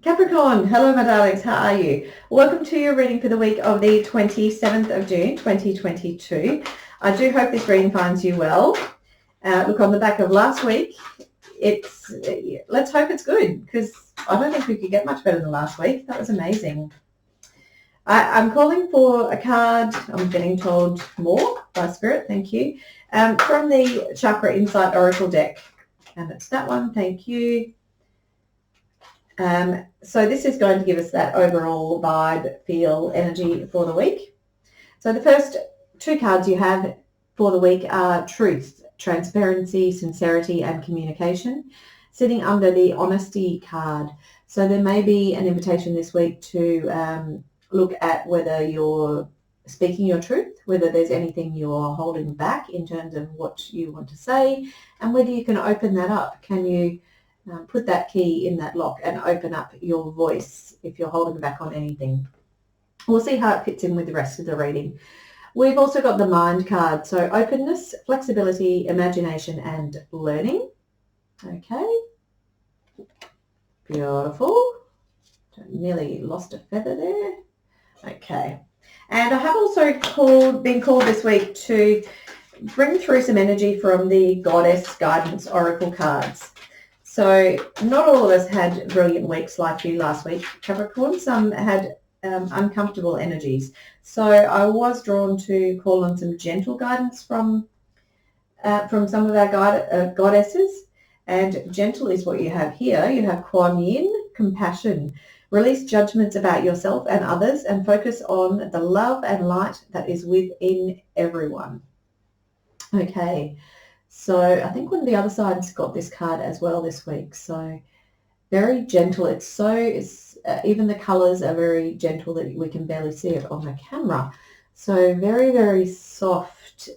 Capricorn, hello my darlings, how are you? Welcome to your reading for the week of the 27th of June 2022. I do hope this reading finds you well. Look, on the back of last week, let's hope it's good, because I don't think we could get much better than last week. That was amazing. I'm calling for a card, I'm getting told more by Spirit, thank you, from the Chakra Insight Oracle deck. And it's that one, thank you. So this is going to give us that overall vibe, feel, energy for the week. So the first two cards you have for the week are truth, transparency, sincerity, and communication, sitting under the honesty card. So there may be an invitation this week to look at whether you're speaking your truth, whether there's anything you're holding back in terms of what you want to say, and whether you can open that up. Can you put that key in that lock and open up your voice if you're holding back on anything? We'll see how it fits in with the rest of the reading. We've also got the mind card. So openness, flexibility, imagination, and learning. Okay. Beautiful. Nearly lost a feather there. Okay. And I have also been called this week to bring through some energy from the Goddess Guidance Oracle cards. So not all of us had brilliant weeks like you last week, Capricorn. Some had uncomfortable energies. So I was drawn to call on some gentle guidance from some of our goddesses. And gentle is what you have here. You have Kuan Yin, compassion. Release judgments about yourself and others and focus on the love and light that is within everyone. Okay. So I think one of the other sides got this card as well this week. So very gentle. Even the colors are very gentle that we can barely see it on the camera. So very, very soft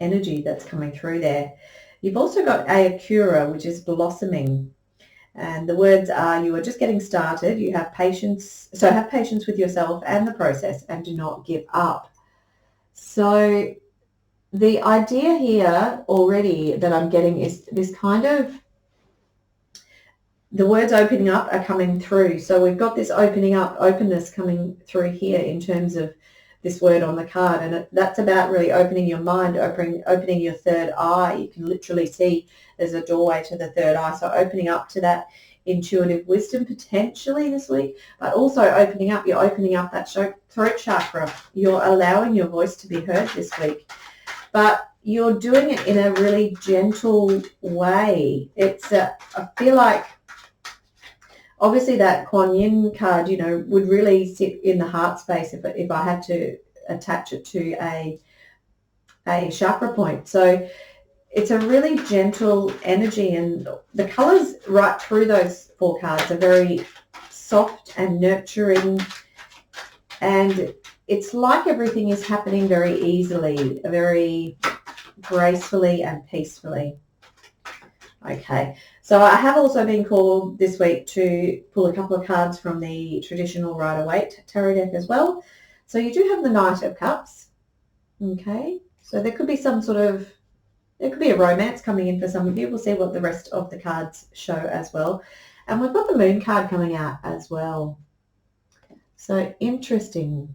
energy that's coming through there. You've also got Ayakura, which is blossoming. And the words are, you are just getting started. You have patience. So have patience with yourself and the process and do not give up. So the idea here already that I'm getting is this kind of, the words opening up are coming through. So we've got this opening up, openness coming through here in terms of this word on the card. And that's about really opening your mind, opening your third eye. You can literally see there's a doorway to the third eye. So opening up to that intuitive wisdom potentially this week, but also you're opening up that throat chakra. You're allowing your voice to be heard this week. But you're doing it in a really gentle way. I feel like obviously that Kuan Yin card, would really sit in the heart space if I had to attach it to a chakra point. So it's a really gentle energy, and the colors right through those four cards are very soft and nurturing, and it's like everything is happening very easily, very gracefully and peacefully. Okay, so I have also been called this week to pull a couple of cards from the traditional Rider-Waite tarot deck as well. So you do have the Knight of Cups. Okay, so there could be a romance coming in for some of you. We'll see what the rest of the cards show as well. And we've got the Moon card coming out as well. So interesting.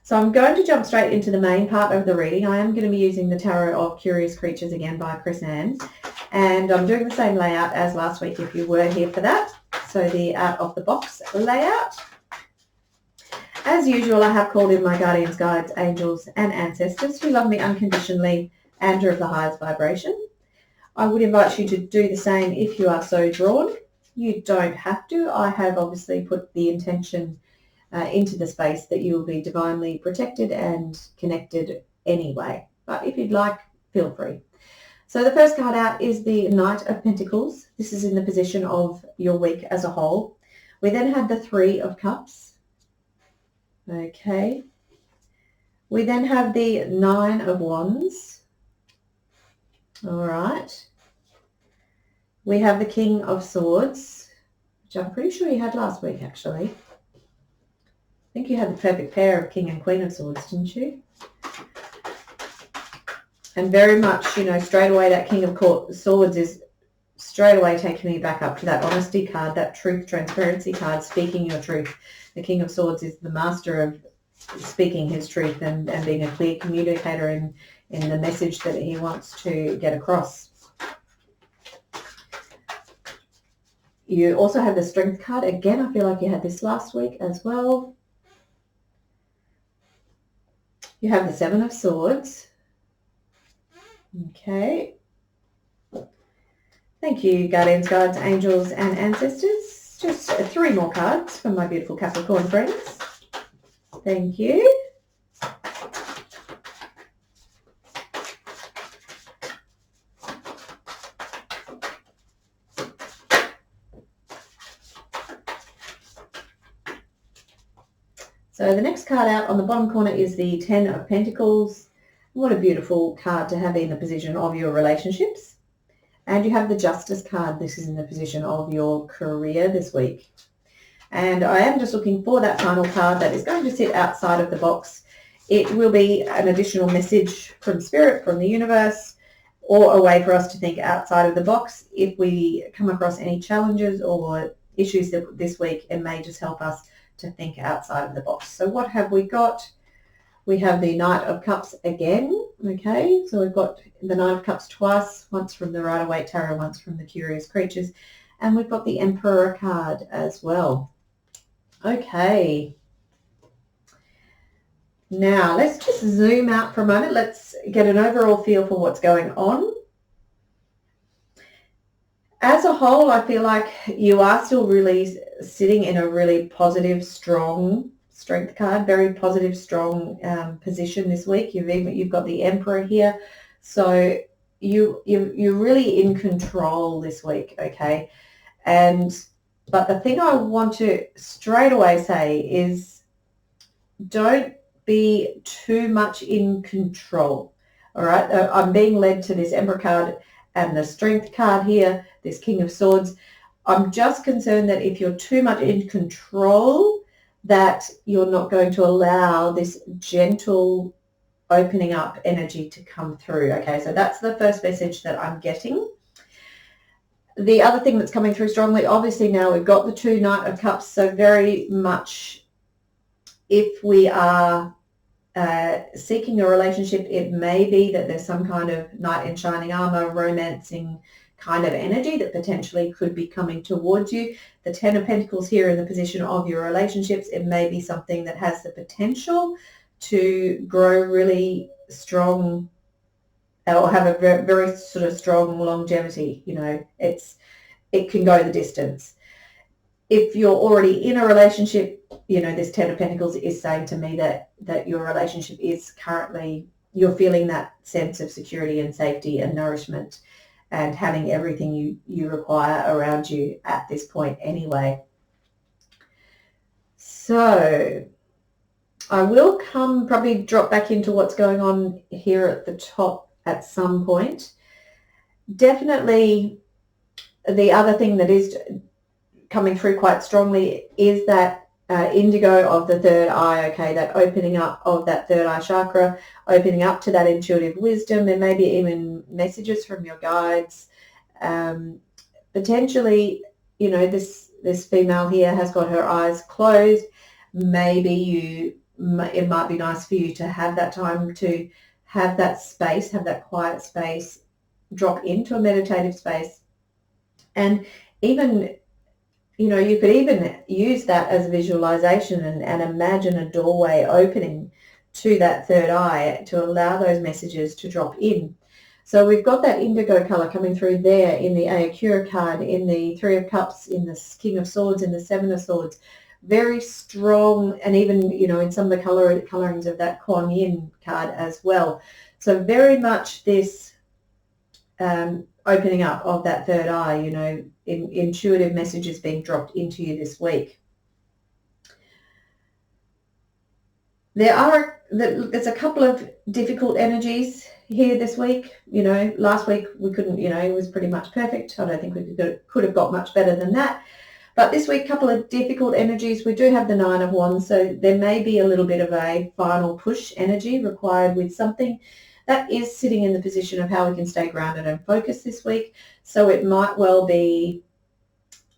So I'm going to jump straight into the main part of the reading. I am going to be using the Tarot of Curious Creatures again by Chris Ann. And I'm doing the same layout as last week if you were here for that. So the out of the box layout. As usual, I have called in my guardians, guides, angels and ancestors who love me unconditionally and are of the highest vibration. I would invite you to do the same if you are so drawn. You don't have to. I have obviously put the intention into the space that you will be divinely protected and connected anyway. But if you'd like, feel free. So the first card out is the Knight of Pentacles. This is in the position of your week as a whole. We then have the Three of Cups. Okay. We then have the Nine of Wands. All right. We have the King of Swords, which I'm pretty sure you had last week, actually. I think you had the perfect pair of King and Queen of Swords, didn't you? And very much, straight away that King of Swords is straight away taking me back up to that honesty card, that truth, transparency card, speaking your truth. The King of Swords is the master of speaking his truth and being a clear communicator in the message that he wants to get across. You also have the Strength card. Again, I feel like you had this last week as well. You have the Seven of Swords. Okay. Thank you, guardians, guides, angels, and ancestors. Just 3 more cards from my beautiful Capricorn friends. Thank you. So the next card out on the bottom corner is the Ten of Pentacles. What a beautiful card to have in the position of your relationships. And you have the Justice card. This is in the position of your career this week. And I am just looking for that final card that is going to sit outside of the box. It will be an additional message from Spirit, from the universe, or a way for us to think outside of the box. If we come across any challenges or issues this week, it may just help us to think outside of the box. So what have we got? We have the Knight of Cups again. Okay, so we've got the Knight of Cups twice, once from the Rider-Waite Tarot, once from the Curious Creatures, and we've got the Emperor card as well. Okay, now let's just zoom out for a moment. Let's get an overall feel for what's going on. As a whole, I feel like you are still really sitting in a really positive, strong Strength card, very positive, strong position this week. You've got the Emperor here, so you're really in control this week, okay? But the thing I want to straight away say is don't be too much in control, all right? I'm being led to this Emperor card and the Strength card here, this King of Swords. I'm just concerned that if you're too much in control, that you're not going to allow this gentle opening up energy to come through. Okay, so that's the first message that I'm getting. The other thing that's coming through strongly, obviously now we've got the 2 Knight of Cups, so very much if we are seeking a relationship, it may be that there's some kind of knight in shining armor, romancing kind of energy that potentially could be coming towards you. The Ten of Pentacles here in the position of your relationships, it may be something that has the potential to grow really strong or have a very, very sort of strong longevity. You know, it can go the distance. If you're already in a relationship, you know, this Ten of Pentacles is saying to me that your relationship is currently, you're feeling that sense of security and safety and nourishment and having everything you require around you at this point anyway. So I will probably drop back into what's going on here at the top at some point. Definitely the other thing that is coming through quite strongly is that indigo of the third eye, okay, that opening up of that third eye chakra, opening up to that intuitive wisdom. There may be even messages from your guides. Potentially, you know, this female here has got her eyes closed. Maybe it might be nice for you to have that time to have that space, have that quiet space, drop into a meditative space. And even, you know, you could even use that as a visualization and imagine a doorway opening to that third eye to allow those messages to drop in. So we've got that indigo color coming through there in the Ayakura card, in the Three of Cups, in the King of Swords, in the Seven of Swords. Very strong, and even, you know, in some of the colorings of that Kuan Yin card as well. So very much this opening up of that third eye, you know, intuitive messages being dropped into you this week. There's a couple of difficult energies here this week. You know, last week we couldn't, you know, it was pretty much perfect. I don't think we could have got much better than that. But this week, a couple of difficult energies. We do have the Nine of Wands, so there may be a little bit of a final push energy required with something that is sitting in the position of how we can stay grounded and focused this week. So it might well be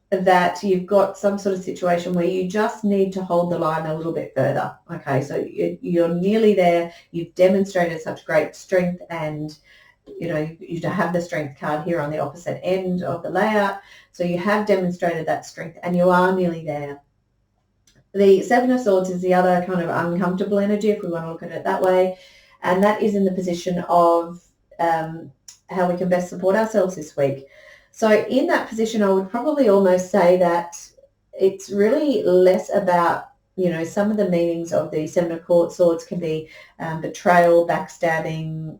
that you've got some sort of situation where you just need to hold the line a little bit further. Okay, so you're nearly there. You've demonstrated such great strength, and you have the strength card here on the opposite end of the layout. So you have demonstrated that strength and you are nearly there. The Seven of Swords is the other kind of uncomfortable energy, if we want to look at it that way. And that is in the position of how we can best support ourselves this week. So in that position, I would probably almost say that it's really less about, some of the meanings of the Seven of Swords can be betrayal, backstabbing,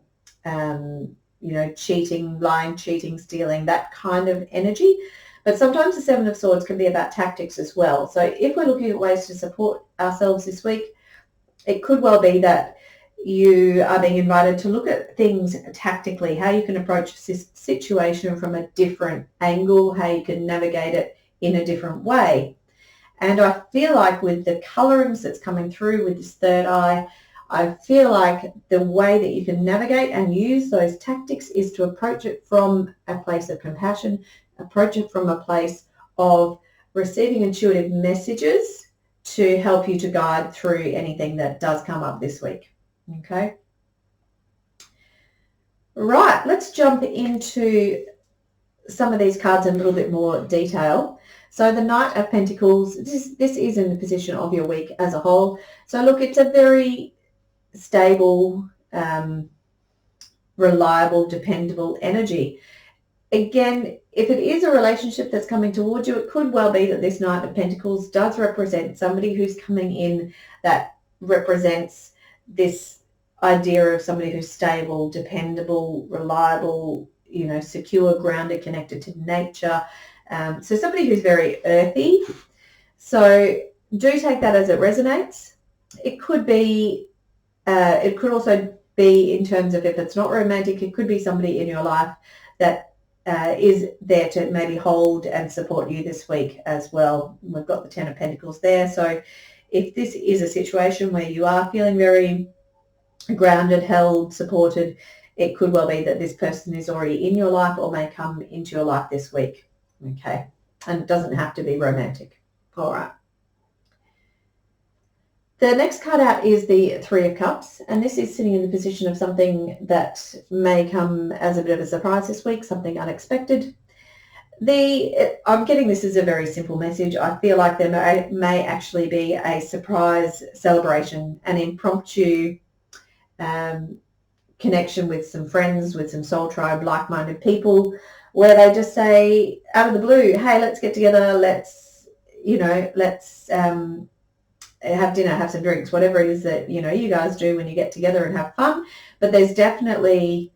cheating, lying, cheating, stealing, that kind of energy. But sometimes the Seven of Swords can be about tactics as well. So if we're looking at ways to support ourselves this week, it could well be that you are being invited to look at things tactically, how you can approach this situation from a different angle, how you can navigate it in a different way. And I feel like with the colorings that's coming through with this third eye, I feel like the way that you can navigate and use those tactics is to approach it from a place of compassion, approach it from a place of receiving intuitive messages to help you to guide through anything that does come up this week. Okay. Right, let's jump into some of these cards in a little bit more detail. So the Knight of Pentacles, this is in the position of your week as a whole. So look, it's a very stable, reliable, dependable energy. Again, if it is a relationship that's coming towards you, it could well be that this Knight of Pentacles does represent somebody who's coming in that represents this idea of somebody who's stable, dependable, reliable, secure, grounded, connected to nature. So somebody who's very earthy. So do take that as it resonates. It could be, it could also be in terms of if it's not romantic, it could be somebody in your life that is there to maybe hold and support you this week as well. We've got the Ten of Pentacles there. So if this is a situation where you are feeling very grounded, held, supported, it could well be that this person is already in your life or may come into your life this week. Okay. And it doesn't have to be romantic. All right. The next card out is the Three of Cups, and this is sitting in the position of something that may come as a bit of a surprise this week, something unexpected. I'm getting this as a very simple message. I feel like there may actually be a surprise celebration, an impromptu connection with some friends, with some soul tribe, like-minded people, where they just say out of the blue, hey, let's get together, let's have dinner, have some drinks, whatever it is that, you guys do when you get together and have fun. But there's definitely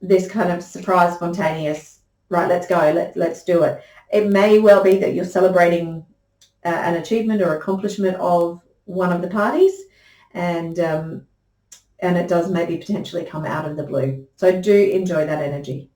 this kind of surprise, spontaneous, right, let's go, let's do it. It may well be that you're celebrating an achievement or accomplishment of one of the parties, and it does maybe potentially come out of the blue. So do enjoy that energy.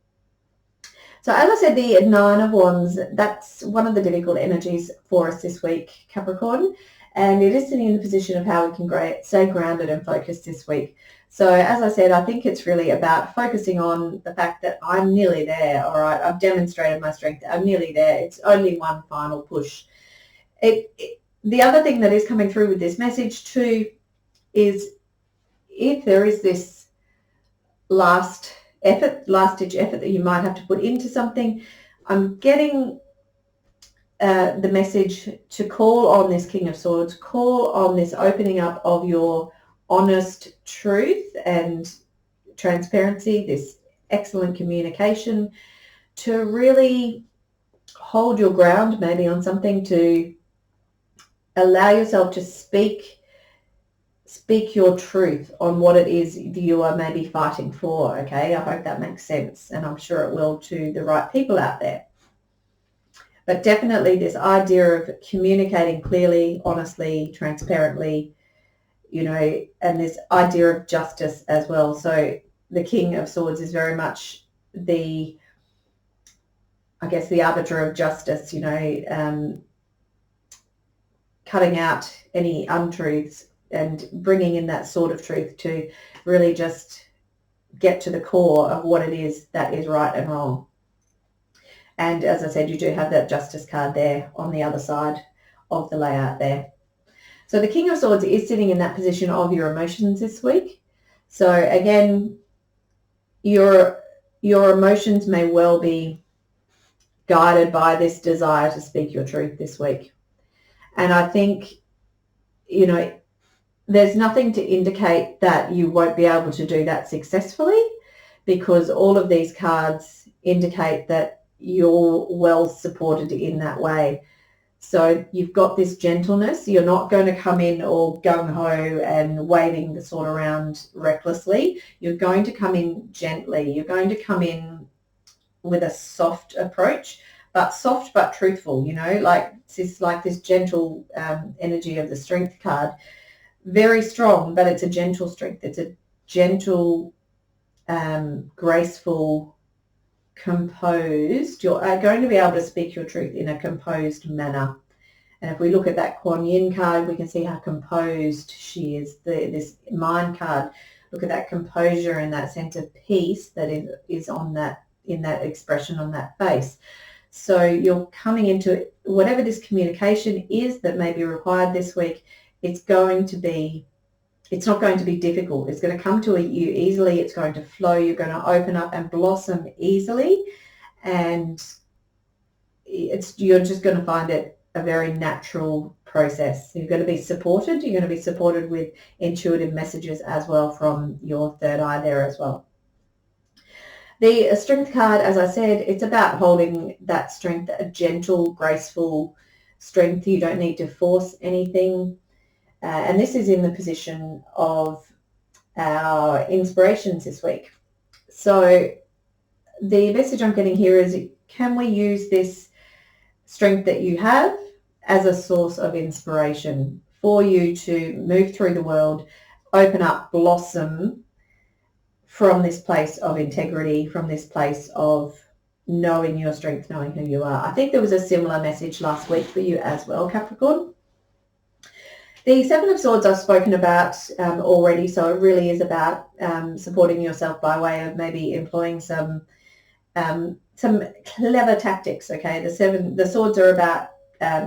So as I said, the Nine of Wands, that's one of the difficult energies for us this week, Capricorn. And it is sitting in the position of how we can stay grounded and focused this week. So as I said, I think it's really about focusing on the fact that I'm nearly there. All right, I've demonstrated my strength. I'm nearly there. It's only one final push. The other thing that is coming through with this message too is if there is this last ditch effort that you might have to put into something, I'm getting the message to call on this King of Swords, call on this opening up of your honest truth and transparency, this excellent communication, to really hold your ground maybe on something, to allow yourself to speak your truth on what it is you are maybe fighting for. Okay, I hope that makes sense, and I'm sure it will to the right people out there. But definitely this idea of communicating clearly, honestly, transparently, and this idea of justice as well. So the King of Swords is very much the arbiter of justice, cutting out any untruths and bringing in that sort of truth to really just get to the core of what it is that is right and wrong. And as I said, you do have that Justice card there on the other side of the layout there. So the King of Swords is sitting in that position of your emotions this week. So again, your emotions may well be guided by this desire to speak your truth this week. And I think, you know, there's nothing to indicate that you won't be able to do that successfully, because all of these cards indicate that you're well supported in that way. So you've got this gentleness. You're not going to come in all gung-ho and waving the sword around recklessly. You're going to come in gently. You're going to come in with a soft approach, but soft but truthful, you know, like this gentle energy of the Strength card. Very strong, but it's a gentle strength. It's a gentle, graceful, composed. You're going to be able to speak your truth in a composed manner. And if we look at that Kuan Yin card, we can see how composed she is. This Mind card, look at that composure and that sense of peace that is on that, in that expression on that face. So you're coming into whatever this communication is that may be required this week. It's not going to be difficult. It's going to come to you easily. It's going to flow. You're going to open up and blossom easily. And you're just going to find it a very natural process. You're going to be supported. You're going to be supported with intuitive messages as well from your third eye there as well. The Strength card, as I said, it's about holding that strength, a gentle, graceful strength. You don't need to force anything. And this is in the position of our inspirations this week. So the message I'm getting here is, can we use this strength that you have as a source of inspiration for you to move through the world, open up, blossom from this place of integrity, from this place of knowing your strength, knowing who you are. I think there was a similar message last week for you as well, Capricorn. The Seven of Swords I've spoken about already, so it really is about supporting yourself by way of maybe employing some clever tactics. Okay, the swords are about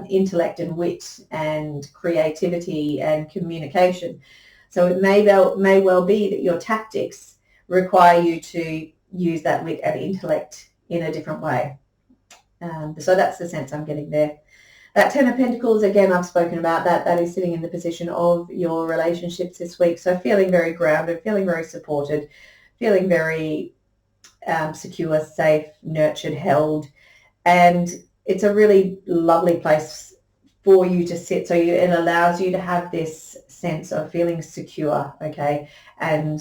intellect and wit and creativity and communication. So it may well be that your tactics require you to use that wit and intellect in a different way. So that's the sense I'm getting there. That Ten of Pentacles, again, I've spoken about that. That is sitting in the position of your relationships this week. So feeling very grounded, feeling very supported, feeling very secure, safe, nurtured, held. And it's a really lovely place for you to sit. So it allows you to have this sense of feeling secure, okay? And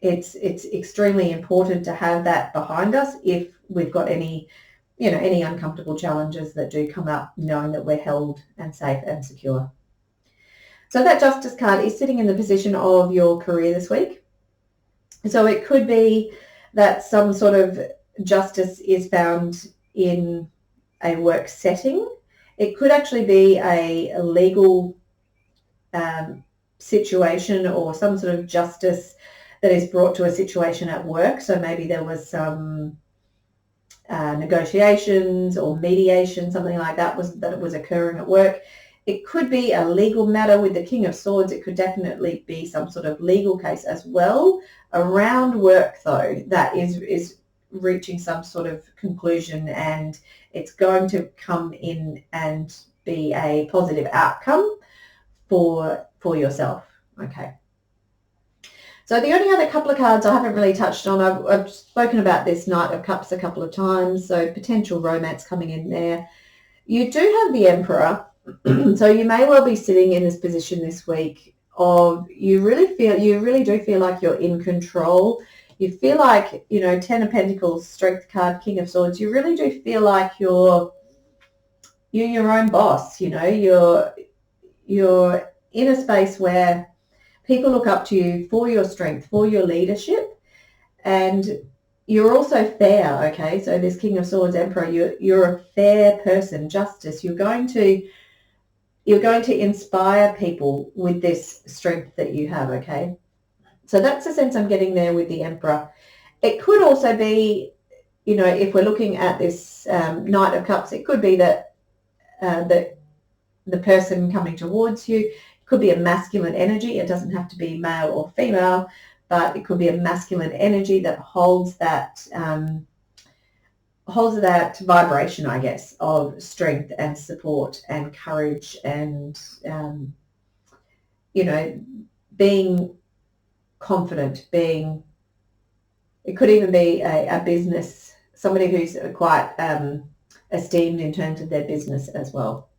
it's extremely important to have that behind us if we've got any uncomfortable challenges that do come up, knowing that we're held and safe and secure. So that Justice card is sitting in the position of your career this week. So it could be that some sort of justice is found in a work setting. It could actually be a legal situation or some sort of justice that is brought to a situation at work. So maybe there was some negotiations or mediation, something like that was occurring at work. It could be a legal matter with the King of Swords. It could definitely be some sort of legal case as well around work, though, that is reaching some sort of conclusion, and it's going to come in and be a positive outcome for yourself. Okay. So the only other couple of cards I haven't really touched on, I've spoken about this Knight of Cups a couple of times, so potential romance coming in there. You do have the Emperor, so you may well be sitting in this position this week of you really do feel like you're in control. You feel like, Ten of Pentacles, Strength card, King of Swords, you really do feel like you're your own boss, you're in a space where people look up to you for your strength, for your leadership, and you're also fair, okay? So this King of Swords, Emperor, you're a fair person, justice. You're going to inspire people with this strength that you have, okay? So that's the sense I'm getting there with the Emperor. It could also be, you know, if we're looking at this Knight of Cups, it could be that the person coming towards you could be a masculine energy. It doesn't have to be male or female, but it could be a masculine energy that holds that vibration, I guess, of strength and support and courage and you know, being confident, being, it could even be a business, somebody who's quite esteemed in terms of their business as well.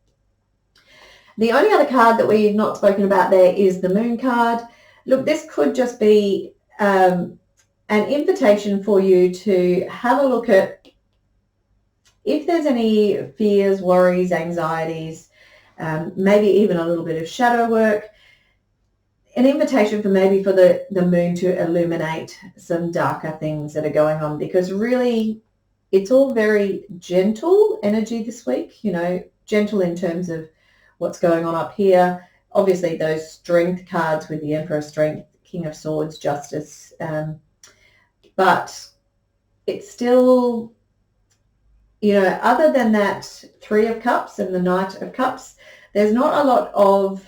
The only other card that we've not spoken about there is the Moon card. Look, this could just be an invitation for you to have a look at if there's any fears, worries, anxieties, maybe even a little bit of shadow work. An invitation for maybe for the moon to illuminate some darker things that are going on, because really it's all very gentle energy this week, you know, gentle in terms of what's going on up here. Obviously those strength cards with the Emperor, Strength, King of Swords, Justice, but it's still, you know, other than that Three of Cups and the Knight of Cups, there's not a lot of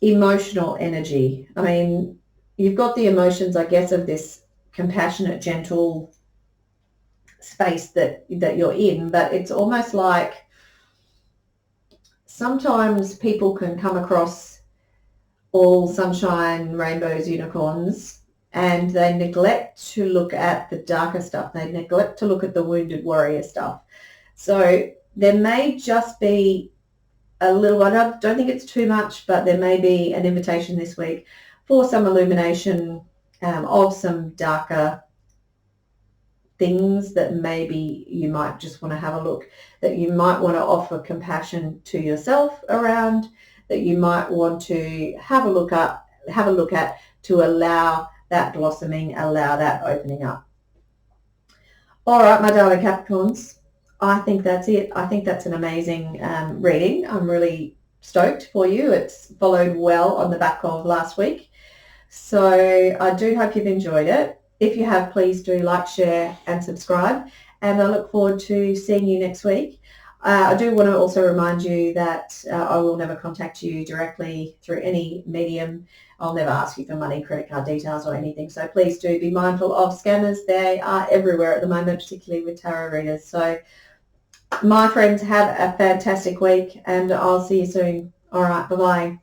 emotional energy. I mean, you've got the emotions, I guess, of this compassionate, gentle space that you're in, but it's almost like sometimes people can come across all sunshine, rainbows, unicorns, and they neglect to look at the darker stuff. They neglect to look at the wounded warrior stuff. So there may just be a little, I don't think it's too much, but there may be an invitation this week for some illumination of some darker things that maybe you might just want to have a look, that you might want to offer compassion to yourself around, that you might want to have a look at to allow that blossoming, allow that opening up. All right, my darling Capricorns, I think that's it. I think that's an amazing reading. I'm really stoked for you. It's followed well on the back of last week. So I do hope you've enjoyed it. If you have, please do like, share and subscribe. And I look forward to seeing you next week. I do want to also remind you that I will never contact you directly through any medium. I'll never ask you for money, credit card details or anything. So please do be mindful of scammers. They are everywhere at the moment, particularly with tarot readers. So my friends, have a fantastic week and I'll see you soon. All right, bye-bye.